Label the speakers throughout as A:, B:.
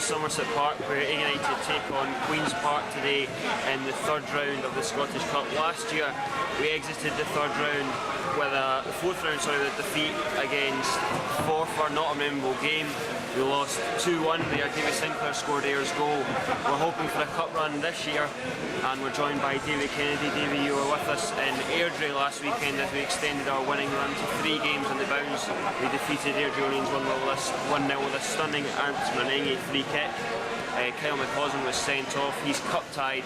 A: Somerset Park, where United take on Queen's Park today in the third round of the Scottish Cup. Last year we exited the fourth round with a defeat against Forth, for not a memorable game. We lost 2-1 there. David Sinclair scored Ayer's goal. We're hoping for a cup run this year, and we're joined by David Kennedy. David, you were with us in Airdrie last weekend as we extended our winning run to 3 games on the bounce. We defeated Airdrieonians 1-0 with a stunning Anthony Menengi free kick. Kyle McCausland was sent off. He's cup tied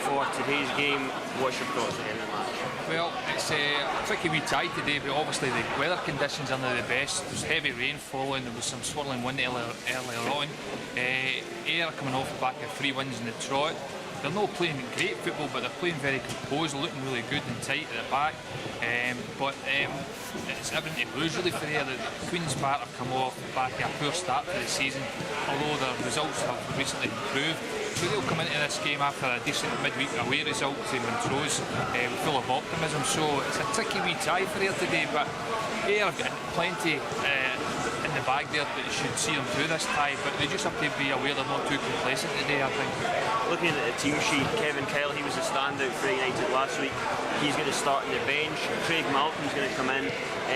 A: for today's game. What's your thoughts on the match?
B: Well, it's a tricky wee tie today, but obviously the weather conditions are not the best. There's heavy rain falling, there was some swirling wind earlier on. Ayr coming off the back of 3 wins in the trot. They're not playing great football, but they're playing very composed, looking really good and tight at the back. It's everything to lose really for Ayr. The Queen's Park have come off the back of a poor start to the season, although their results have recently improved. So they'll come into this game after a decent midweek away result to Montrose, full of optimism. So it's a tricky wee tie for Ayr today, but Ayr have got plenty in the bag there that should see them through this tie, but they just have to be aware they're not too complacent today, I think.
A: Looking at the team sheet, Kevin Kyle, he was a standout for United last week. He's going to start on the bench. Craig Malcolm's going to come in.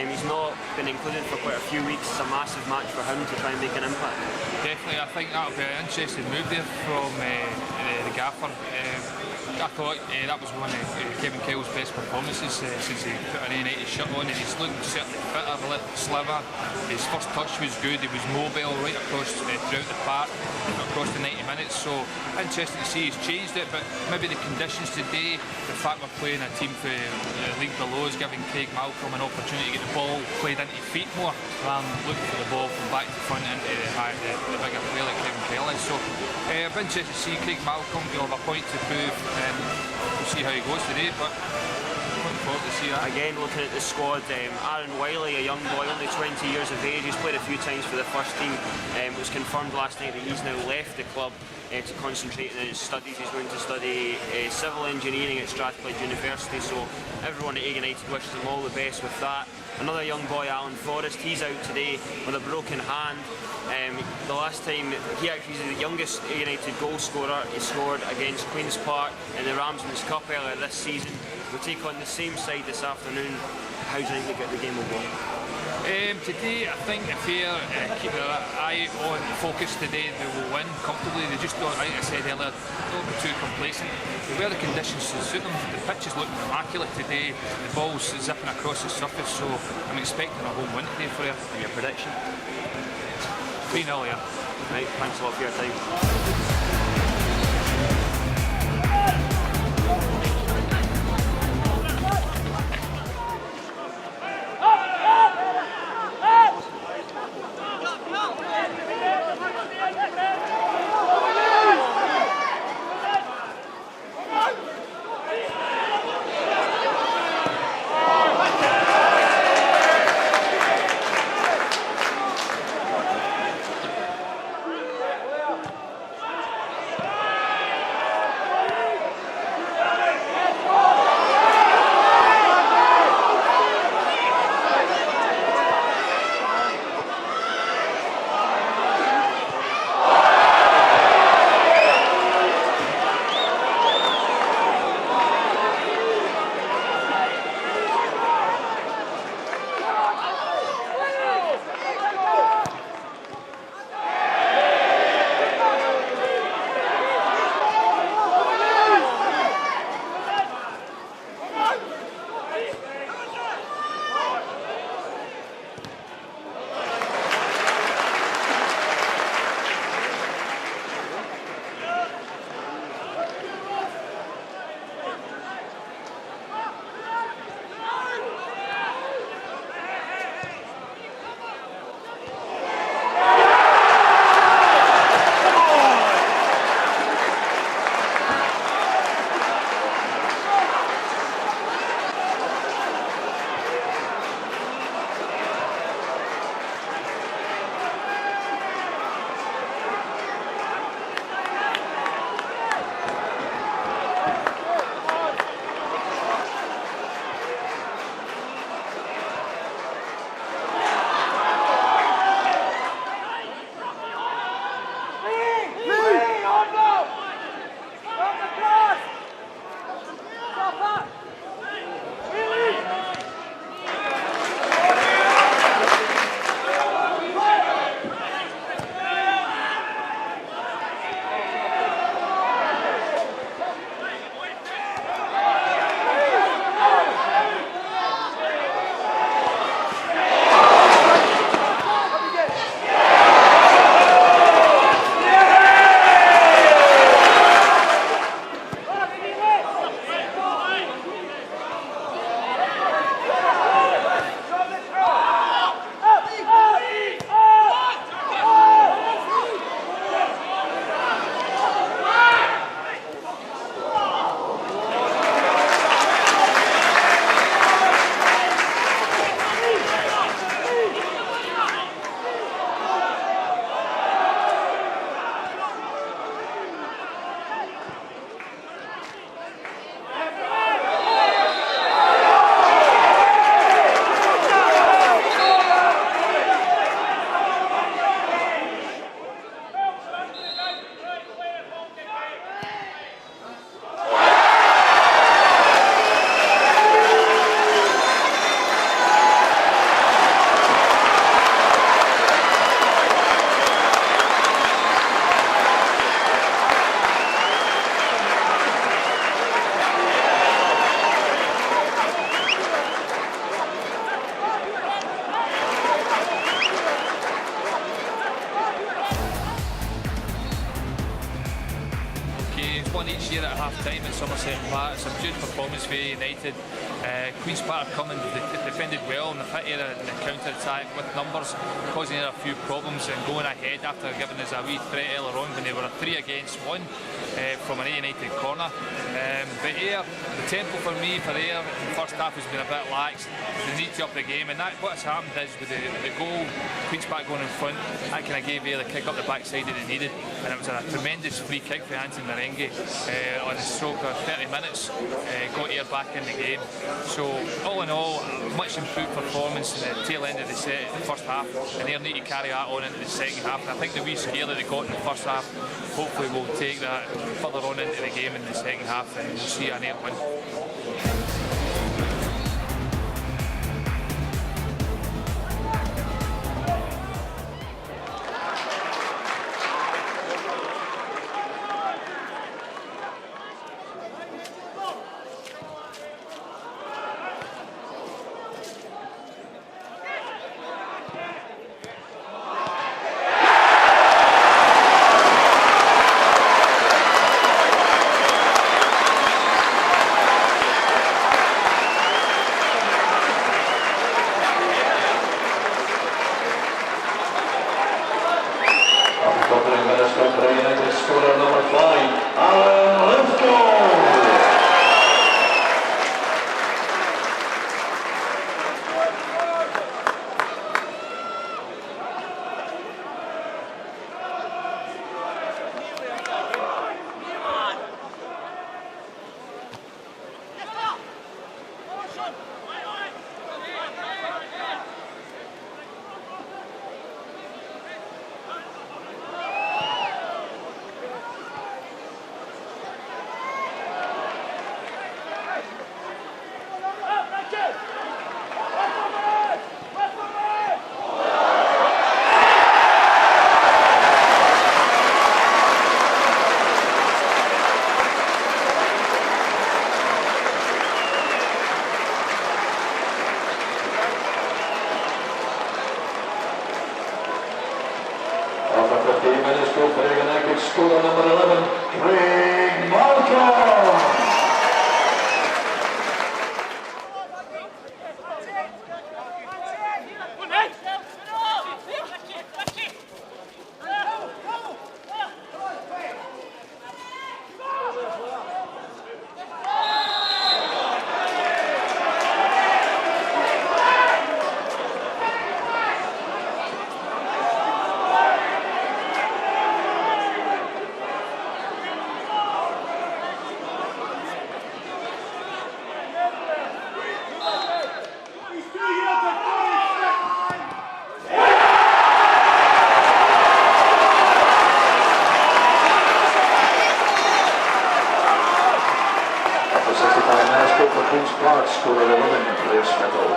A: He's not been included for quite a few weeks. It's a massive match for him to try and make an impact.
B: Definitely, I think that'll be an interesting move there from the gaffer. I thought that was one of Kevin Kyle's best performances since he put an United shirt on, and he's looking certainly fitter, a little sliver. His first touch was good, he was mobile right across throughout the park, across the 90 minutes, so interesting to see he's changed it, but maybe the conditions today, the fact we're playing a team for the league below is giving Craig Malcolm an opportunity to get the ball played into feet more, rather than looking for the ball from back to front into the bigger player like Kevin Kyle is. So I've been interested to see Craig Malcolm. He'll have a point to prove. We'll see how he goes today, but looking forward to see that.
A: Again, looking at the squad, Aaron Wiley, a young boy, only 20 years of age, he's played a few times for the first team. It was confirmed last night that he's now left the club to concentrate on his studies. He's going to study civil engineering at Strathclyde University, so everyone at Ayr United wishes him all the best with that. Another young boy, Alan Forrest, he's out today with a broken hand. The last time, he actually is the youngest Ayr United goal scorer. He scored against Queen's Park in the Ramsden's Cup earlier this season. We'll take on the same side this afternoon. How do you think the game will go?
B: Today, I think if Ayr keep their eye on focus today, they will win comfortably. They just don't, like I said earlier, don't be too complacent. The weather conditions suit them. The pitch is looking immaculate today. The ball's zipping across the surface, so I'm expecting a home win today for Ayr.
A: And your prediction?
B: 3-0 Ayr.
A: Right, thanks a lot for your time.
B: half-time at Somerset Park. Subdued performance for United. Queen's Park coming, they defended well in the pit area in the counter-attack with numbers, causing a few problems and going ahead after giving us a wee threat earlier on when they were a 3-against-1 from an United corner. But here, the tempo for me for Ayr in the first half has been a bit lax. They need to up the game, and what's happened is with the goal, Queen's Park going in front, that kind of gave Ayr the kick up the backside that they needed, and it was a tremendous free kick for Anthony Merengue on the stroke of 30 minutes, got Ayr back in the game. So all in all, much improved performance in the tail end of the first half, and Ayr need to carry that on into the second half. And I think the wee scare that they got in the first half hopefully will take that further on into the game in the second half, and we'll see an Ayr win.
C: Scorer number 11, Craig Malcolm. For Queen's Park, scorer 11, Grace Fettle.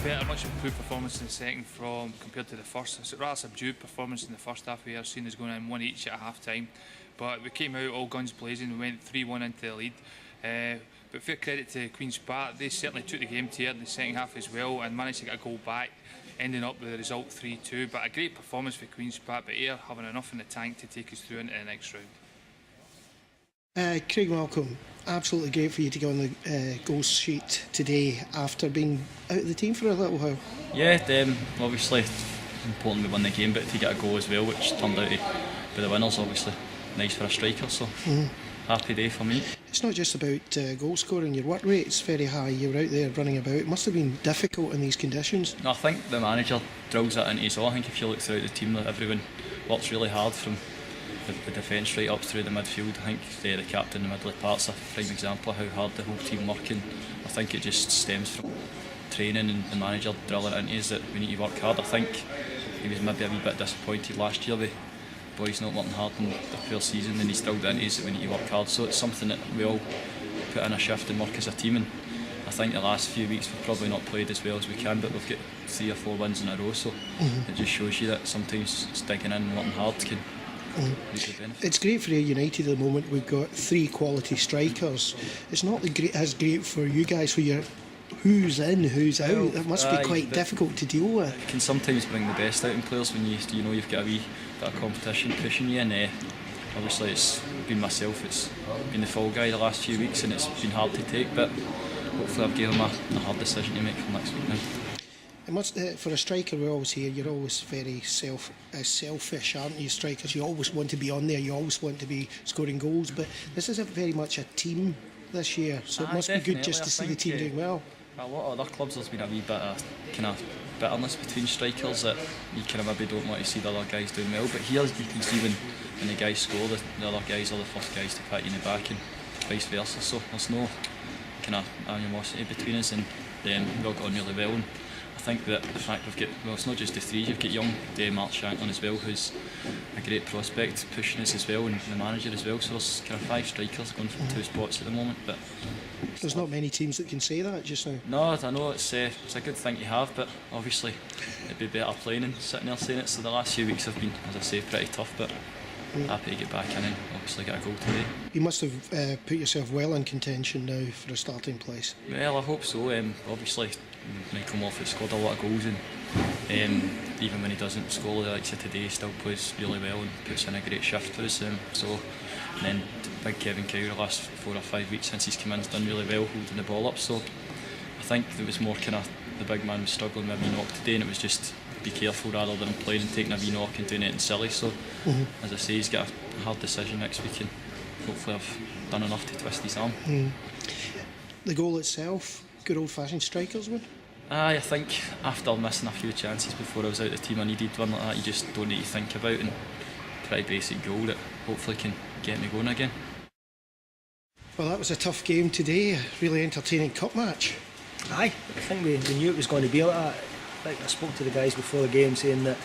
B: Better, much improved performance in the second compared to the first. It's a rather subdued performance in the first half. We are seen as going in one each at half time, but we came out all guns blazing. We went 3-1 into the lead. But fair credit to Queen's Park, they certainly took the game to Ayr in the second half as well and managed to get a goal back ending up with the result 3-2. But a great performance for Queen's Park, but Ayr having enough in the tank to take us through into the next round.
D: Craig Malcolm, absolutely great for you to go on the goal sheet today after being out of the team for a little while.
E: Yeah, obviously important we won the game, but to get a goal as well, which turned out to be the winners, obviously nice for a striker, so happy day for me.
D: It's not just about goal scoring, your work rate's very high, you're out there running about. It must have been difficult in these conditions.
E: I think the manager drills that into us all. I think if you look throughout the team, everyone works really hard from the defence right up through the midfield. I think the captain in the middle parts a prime example of how hard the whole team work, and I think it just stems from training and the manager drilling it into us that we need to work hard. I think he was maybe a wee bit disappointed last year with boys not working hard in the poor season, and he's drilled it into us that we need to work hard. So it's something that we all put in a shift and work as a team, and I think the last few weeks we've probably not played as well as we can, but we've got 3 or 4 wins in a row, so it just shows you that sometimes sticking in and working hard can make a benefit.
D: It's great for United at the moment. We've got 3 quality strikers. It's not as great for you guys where you're who's in, who's out. That must be quite difficult to deal with.
E: It can sometimes bring the best out in players when you know you've got a wee bit of competition pushing you, and obviously it's been myself, it's been the fall guy the last few weeks, and it's been hard to take, but hopefully I've given him a hard decision to make for next week now.
D: It must, for a striker, we always hear you're always very selfish, aren't you, strikers? You always want to be on there, you always want to be scoring goals, but this is very much a team this year, so it must be good just to see the team doing well.
E: A lot of other clubs there's been a wee bit of kind of bitterness between strikers that you kind of maybe don't want to see the other guys doing well, but here you can see when the guys score, the other guys are the first guys to pat you in the back and vice versa, so there's no kind of animosity between us, and we all got on really well. And I think that the fact we've got, well, it's not just the 3, you've got young Mark Shanklin as well, who's a great prospect pushing us as well, and the manager as well, so there's kind of 5 strikers going from 2 spots at the moment. But
D: there's not many teams that can say that just now.
E: No, I know it's a good thing to have, but obviously it'd be better playing and sitting there saying it. So the last few weeks have been, as I say, pretty tough, but happy to get back in and obviously get a goal today.
D: You must have put yourself well in contention now for a starting place.
E: Well, I hope so. Obviously Michael Moffat scored a lot of goals, and even when he doesn't score like today, he still plays really well and puts in a great shift for us. And then big Kevin Kyle the last 4 or 5 weeks since he's come in has done really well holding the ball up, so I think there was more kind of the big man was struggling with a wee knock today, and it was just be careful rather than playing and taking a wee knock and doing anything silly. So as I say, he's got a hard decision next week, and hopefully I've done enough to twist his arm.
D: The goal itself, good old fashioned strikers win?
E: I think after missing a few chances before I was out of the team, I needed one like that you just don't need to think about, and pretty basic goal that hopefully can get me going again.
D: Well, that was a tough game today, a really entertaining cup match.
F: Aye, I think we knew it was going to be like that. Like I spoke to the guys before the game saying that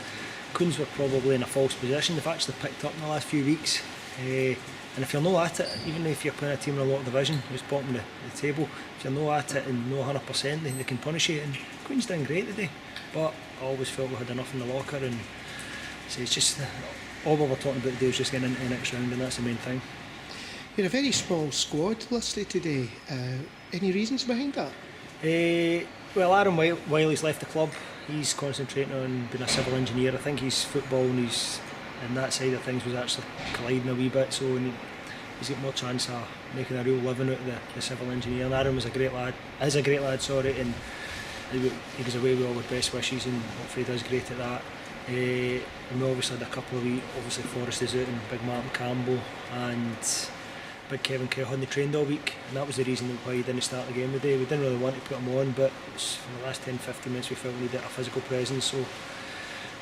F: Queens were probably in a false position. They've actually picked up in the last few weeks, and if you're not at it, even if you're playing a team in a lower division who's bottom of the table, if you're not at it and not 100%, they can punish you, and Queens done great today, but I always felt we had enough in the locker, and so it's just all we were talking about today was just getting into the next round, and that's the main thing.
D: You're a very small squad listed today. Any reasons behind that?
F: Well, Aaron Wiley's left the club. He's concentrating on being a civil engineer. I think his football and that side of things was actually colliding a wee bit, so he's got more chance of making a real living out of the civil engineer. And Aaron is a great lad, and he was away with all the best wishes, and hopefully he does great at that. And we obviously had a couple of obviously Forrest is out, and Big Martin Campbell and Big Kevin Cahill trained all week, and that was the reason why he didn't start the game today. We didn't really want to put him on, but for the last 10-15 minutes we felt we needed a physical presence, so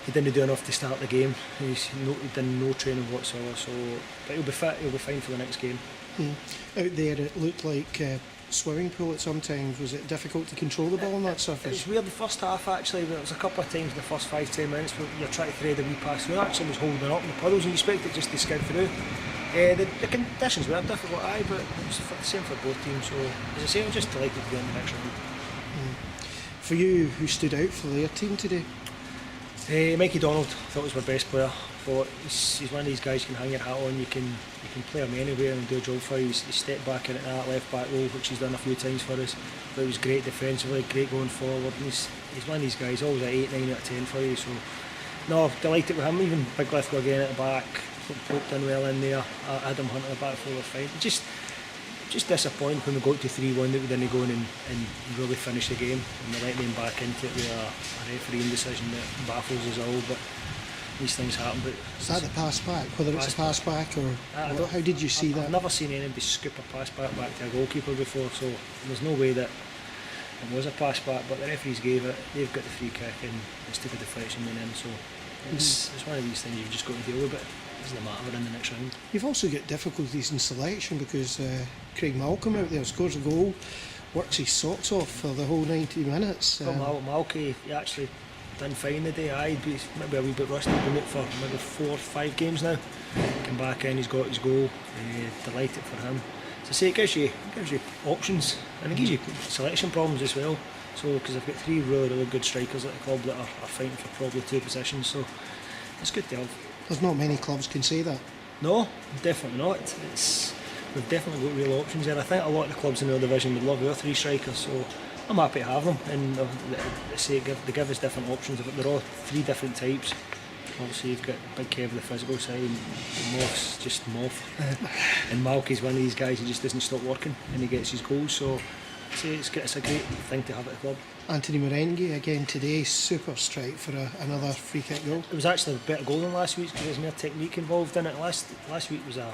F: he didn't do enough to start the game. He done no training whatsoever, but he'll be fit, he'll be fine for the next game.
D: Out there it looked like a swimming pool at some times. Was it difficult to control the ball on that surface?
F: It was weird the first half actually, but it was a couple of times in the first 5-10 minutes where you're trying to thread a wee pass through. Actually was holding up in the puddles, and you expect it just to skid through. The conditions were difficult, but it was the same for both teams, so as I say, I'm just delighted to be in the next round.
D: For you, who stood out for their team today?
F: Mikey Donald, thought was my best player. spot. He's one of these guys you can hang your hat on. You can play him anywhere and do a job for you. He stepped back into that left back role, which he's done a few times for us. But he was great defensively, great going forward. And he's one of these guys, always at 8, 9 out of 10 for you. So no, delighted with him. Even Big Lithgow again at the back, Pope done well in there. Adam Hunt at the back 4 were fine. Just disappointed when we got to 3-1 that we didn't go in and really finish the game, and we let them back into it with a refereeing decision that baffles us all. But these things happen. But
D: is that the pass back? Whether it's a pass back or how did you see that?
F: I've never seen anybody scoop a pass back to a goalkeeper before, so there's no way that it was a pass back. But the referees gave it. They've got the free kick, and it's took a deflection went in. So it's one of these things you've just got to deal with. But it doesn't matter in the next round.
D: You've also got difficulties in selection because Craig Malcolm out there scores a goal, works his socks off for the whole 90 minutes.
F: Malky, he actually done fine today. He's maybe a wee bit rusty, been out for maybe 4 or 5 games now. Come back in, he's got his goal. Delighted for him. So say it gives you options, and it gives you selection problems as well. So because I've got 3 really good strikers at the club that are fighting for probably 2 positions. So it's good to have.
D: There's not many clubs can say that.
F: No, definitely not. We've definitely got real options there. I think a lot of the clubs in our division would love our 3 strikers, so I'm happy to have them. And they give us different options. They're all 3 different types. Obviously, you've got Big Kev, the physical side, and Moff's just Moff. And Malky's one of these guys who just doesn't stop working, and he gets his goals. So it's a great thing to have at the club.
D: Anthony Merengue again today, super strike for another free kick goal.
F: It was actually a better goal than last week's because there's more technique involved in it. Last week was a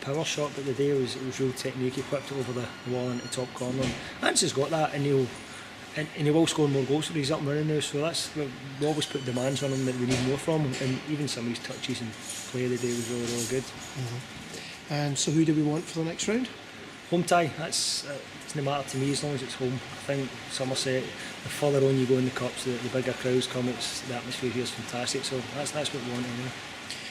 F: power shot, but today it was real technique. He whipped it over the wall into the top corner. Ance's got that, and he will score more goals, so he's up and running now. So we always put demands on him that we need more from him, and even some of his touches and play of the day was really good.
D: And so who do we want for the next round?
F: Home tie. It doesn't matter to me as long as it's home. I think Somerset, the further on you go in the cups, the bigger crowds come. The atmosphere here is fantastic. So that's what we want anyway.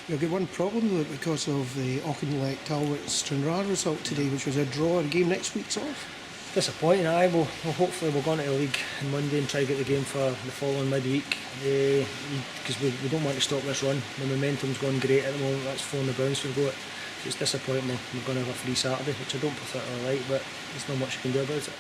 D: You'll get one problem though because of the Auchinleck Talbot Stranraer result today, which was a draw. The game next week's off.
F: Disappointing. Well, hopefully we'll go into the league on Monday and try to get the game for the following midweek, because we don't want to stop this run. The momentum's gone great at the moment. That's 4 in the bounce we've got. So it's disappointing we're going to have a free Saturday, which I don't particularly like, but there's not much you can do about it.